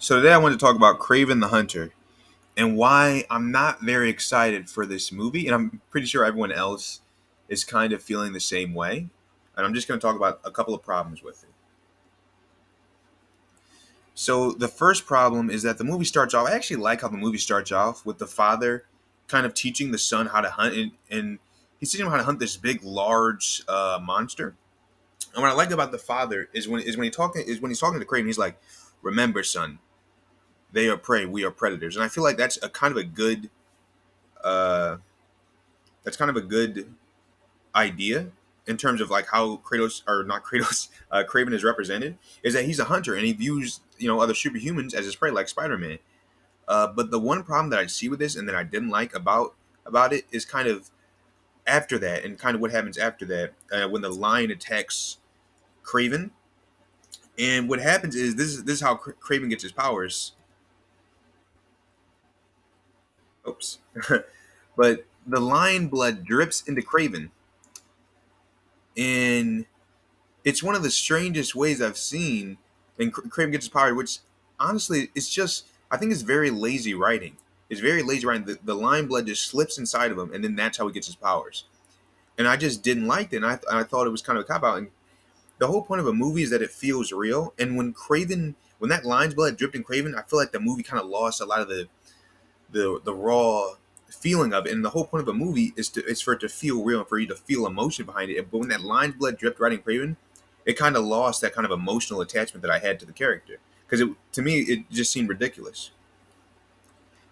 So today I want to talk about Kraven the Hunter and why I'm not very excited for this movie, and I'm pretty sure everyone else is kind of feeling the same way. And I'm just going to talk about a couple of problems with it. So the first problem is that the movie starts off. I actually like how the movie starts off with the father kind of teaching the son how to hunt, and he's teaching him how to hunt this big, large monster. And what I like about the father is when he's talking to Kraven, he's like, "Remember, son, they are prey, we are predators." And I feel like uh, that's kind of a good idea in terms of like how Kratos or not Kratos, Kraven is represented is that he's a hunter and he views other superhumans as his prey, like Spider-Man. But the one problem that I see with this and that I didn't like about it is kind of after that and kind of what happens after that when the lion attacks Kraven. And what happens is this is how Kraven gets his powers. Oops. But the lion blood drips into Kraven, and it's one of the strangest ways I've seen. And Kraven gets his power, which honestly, it's just I think it's very lazy writing. It's very lazy writing. The lion blood just slips inside of him, and then that's how he gets his powers. And I just didn't like it. And I thought it was kind of a cop out. And the whole point of a movie is that it feels real. And when that lion's blood dripped in Kraven, I feel like the movie kind of lost a lot of the raw feeling of it. And the whole point of a movie is for it to feel real and for you to feel emotion behind it. But when that lion's blood dripped right in Kraven, it kind of lost that kind of emotional attachment that I had to the character because to me it just seemed ridiculous.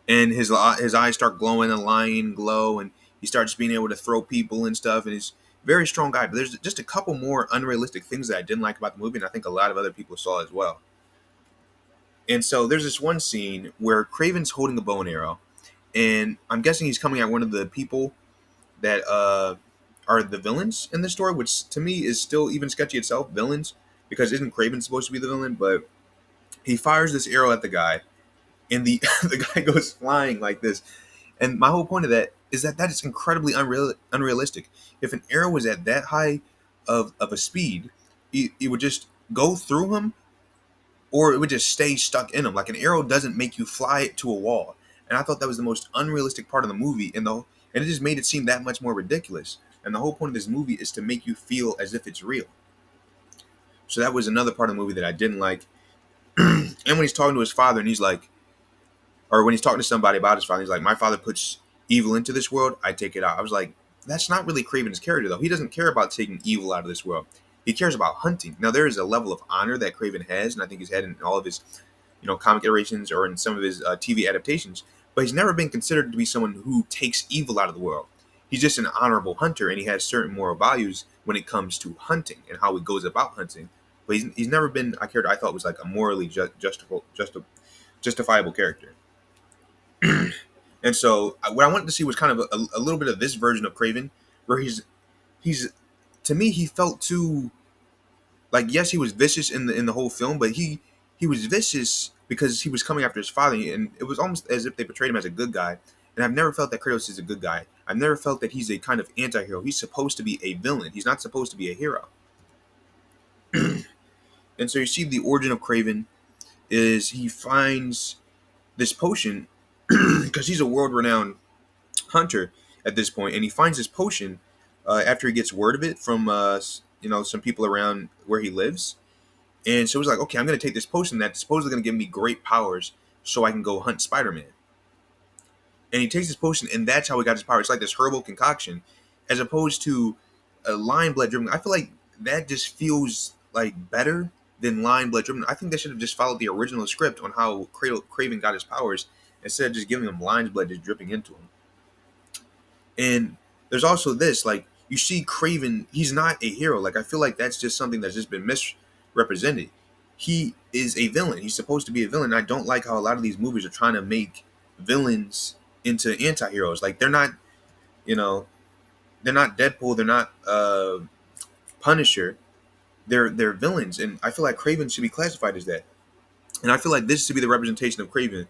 And his eyes start glowing a lion glow, and he starts being able to throw people and stuff. And he's a very strong guy. But there's just a couple more unrealistic things that I didn't like about the movie, and I think a lot of other people saw as well. And so there's this one scene where Craven's holding a bow and arrow, and I'm guessing he's coming at one of the people that are the villains in the story, which to me is still even sketchy itself. Villains, because isn't Kraven supposed to be the villain? But he fires this arrow at the guy, and the the guy goes flying like this. And my whole point of that is that is incredibly unrealistic. If an arrow was at that high of a speed, it would just go through him, or it would just stay stuck in him. Like an arrow doesn't make you fly it to a wall. And I thought that was the most unrealistic part of the movie, and it just made it seem that much more ridiculous. And the whole point of this movie is to make you feel as if it's real. So that was another part of the movie that I didn't like. And when he's talking to his father, and he's like, or when he's talking to somebody about his father, he's like, "My father puts evil into this world, I take it out." I was like, that's not really Craven's character, though. He doesn't care about taking evil out of this world. He cares about hunting. Now, there is a level of honor that Craven has, and I think he's had in all of his, comic iterations or in some of his TV adaptations. But he's never been considered to be someone who takes evil out of the world. He's just an honorable hunter, and he has certain moral values when it comes to hunting and how he goes about hunting. But he's never been a character I thought was like a morally justifiable character. And so what I wanted to see was kind of a little bit of this version of Craven, where he's to me he felt too like, yes, he was vicious in the whole film, but he was vicious because he was coming after his father, and it was almost as if they portrayed him as a good guy. And I've never felt that Kratos is a good guy. I've never felt that he's a kind of anti-hero. He's supposed to be a villain. He's not supposed to be a hero. And so you see the origin of Craven is he finds this potion because he's a world-renowned hunter at this point, and he finds this potion after he gets word of it from some people around where he lives. And so he's like, okay, I'm going to take this potion that's supposedly going to give me great powers so I can go hunt Spider-Man. And he takes this potion, and that's how he got his power. It's like this herbal concoction, as opposed to a lion blood dripping. I feel like that just feels like better than lion blood dripping. I think they should have just followed the original script on how Kraven got his powers instead of just giving him lion's blood just dripping into him. And there's also this, like, you see Kraven, he's not a hero. Like, I feel like that's just something that's just been misrepresented. He is a villain. He's supposed to be a villain. I don't like how a lot of these movies are trying to make villains into anti-heroes. Like, you know, they're not Deadpool, they're not Punisher. They're villains, and I feel like Kraven should be classified as that. And I feel like this should be the representation of Kraven,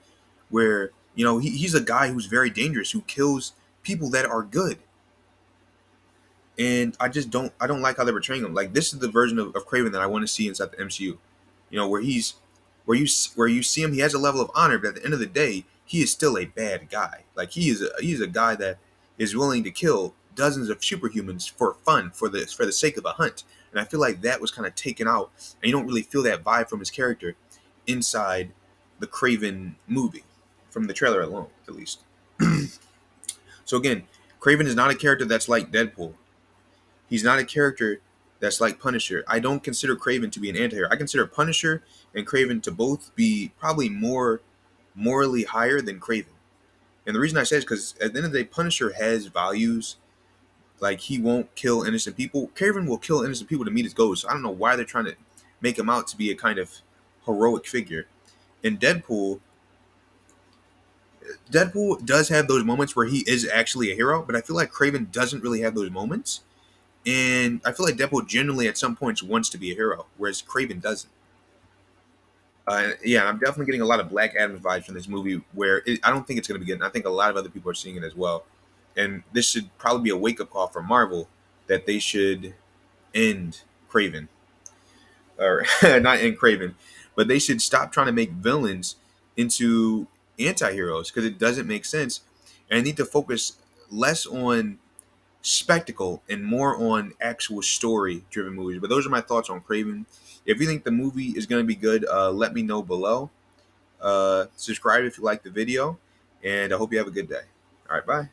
where he's a guy who's very dangerous, who kills people that are good. And I don't like how they're portraying him. Like, this is the version of Kraven that I want to see inside the MCU. Where he's where you see him, he has a level of honor, but at the end of the day, he is still a bad guy. Like he's a guy that is willing to kill dozens of superhumans for fun, for the sake of a hunt. And I feel like that was kind of taken out, and you don't really feel that vibe from his character inside the Kraven movie, from the trailer alone, at least. So again, Kraven is not a character that's like Deadpool. He's not a character that's like Punisher. I don't consider Kraven to be an antihero. I consider Punisher and Kraven to both be probably more morally higher than Kraven. And the reason I say is because at the end of the day, Punisher has values. Like he won't kill innocent people. Kraven will kill innocent people to meet his goals. So I don't know why they're trying to make him out to be a kind of heroic figure. In Deadpool, Deadpool does have those moments where he is actually a hero, but I feel like Kraven doesn't really have those moments. And I feel like Deadpool generally at some points wants to be a hero, whereas Kraven doesn't. Yeah, I'm definitely getting a lot of Black Adam vibes from this movie. I don't think it's going to be good. And I think a lot of other people are seeing it as well. And this should probably be a wake up call for Marvel that they should end Kraven, or not end Kraven, but they should stop trying to make villains into anti-heroes because it doesn't make sense. And I need to focus less on spectacle and more on actual story driven movies. But those are my thoughts on Craven. If you think the movie is going to be good, let me know below. Subscribe if you like the video, and I hope you have a good day. All right, bye.